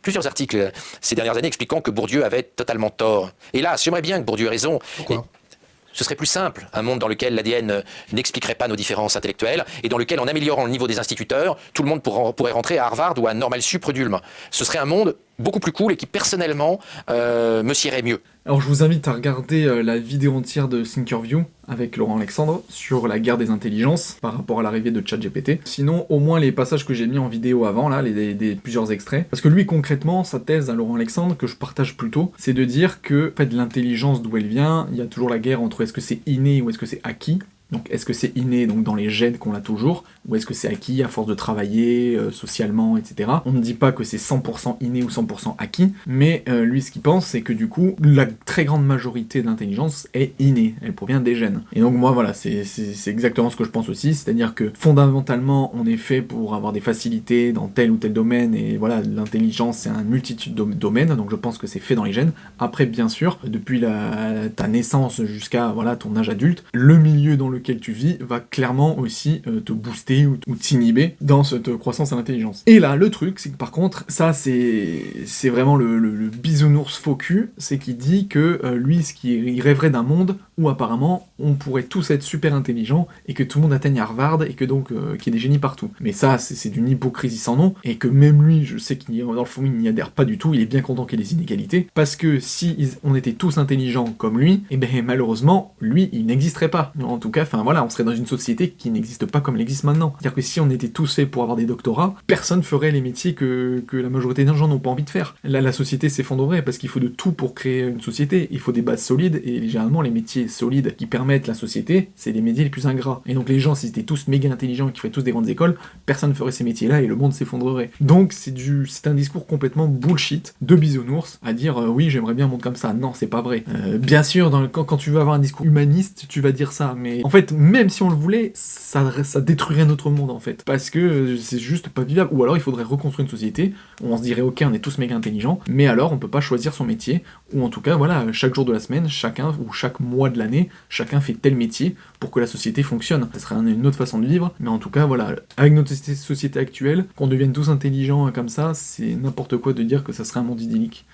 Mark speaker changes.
Speaker 1: plusieurs articles ces dernières années expliquant que Bourdieu avait totalement tort. Hélas, j'aimerais bien que Bourdieu ait raison.
Speaker 2: Pourquoi ?
Speaker 1: Ce serait plus simple, un monde dans lequel l'ADN n'expliquerait pas nos différences intellectuelles et dans lequel, en améliorant le niveau des instituteurs, tout le monde pourrait rentrer à Harvard ou à Normal Sup près d'Ulm. Ce serait un monde beaucoup plus cool et qui, personnellement, me sierait mieux.
Speaker 3: Alors je vous invite à regarder la vidéo entière de Thinkerview avec Laurent Alexandre sur la guerre des intelligences par rapport à l'arrivée de ChatGPT. Sinon, au moins les passages que j'ai mis en vidéo avant, là, plusieurs extraits. Parce que lui, concrètement, sa thèse à Laurent Alexandre, que je partage plutôt, c'est de dire que, en fait, l'intelligence d'où elle vient, il y a toujours la guerre entre est-ce que c'est inné ou est-ce que c'est acquis. Donc est-ce que c'est inné, donc dans les gènes qu'on a toujours, ou est-ce que c'est acquis à force de travailler, socialement, etc. On ne dit pas que c'est 100% inné ou 100% acquis, mais lui ce qu'il pense, c'est que du coup, la très grande majorité d'intelligence est innée, elle provient des gènes. Et donc moi voilà, c'est exactement ce que je pense aussi, c'est-à-dire que fondamentalement, on est fait pour avoir des facilités dans tel ou tel domaine, et voilà, l'intelligence c'est une multitude de domaines, donc je pense que c'est fait dans les gènes. Après, bien sûr, depuis ta naissance jusqu'à voilà, ton âge adulte, le milieu dans lequel tu vis va clairement aussi te booster ou t'inhiber dans cette croissance à l'intelligence. Et là, le truc, c'est que par contre, ça c'est vraiment le bisounours faux cul, c'est qu'il dit que lui, il rêverait d'un monde où apparemment on pourrait tous être super intelligents et que tout le monde atteigne Harvard et que donc qu'il y ait des génies partout. Mais ça, c'est d'une hypocrisie sans nom, et que même lui, je sais qu'il dans le fond, il n'y adhère pas du tout, il est bien content qu'il y ait des inégalités, parce que si on était tous intelligents comme lui, et ben malheureusement, lui, il n'existerait pas. En tout cas, enfin voilà, on serait dans une société qui n'existe pas comme elle existe maintenant. C'est-à-dire que si on était tous faits pour avoir des doctorats, personne ferait les métiers que la majorité des gens n'ont pas envie de faire. Là, la société s'effondrerait, parce qu'il faut de tout pour créer une société. Il faut des bases solides, et généralement, les métiers solides qui permettent la société, c'est les métiers les plus ingrats. Et donc les gens, s'ils étaient tous méga intelligents et qui feraient tous des grandes écoles, personne ne ferait ces métiers-là et le monde s'effondrerait. Donc c'est un discours complètement bullshit de bisounours à dire oui, j'aimerais bien un monde comme ça. Non, c'est pas vrai. Bien sûr, quand tu veux avoir un discours humaniste, tu vas dire ça, mais en fait, même si on le voulait, ça détruirait notre monde en fait, parce que c'est juste pas vivable. Ou alors il faudrait reconstruire une société où on se dirait ok, on est tous méga intelligents, mais alors on peut pas choisir son métier, ou en tout cas voilà, chaque jour de la semaine, chacun, ou chaque mois de l'année, chacun fait tel métier pour que la société fonctionne. Ça serait une autre façon de vivre, mais en tout cas voilà, avec notre société actuelle, qu'on devienne tous intelligents comme ça, c'est n'importe quoi de dire que ça serait un monde idyllique.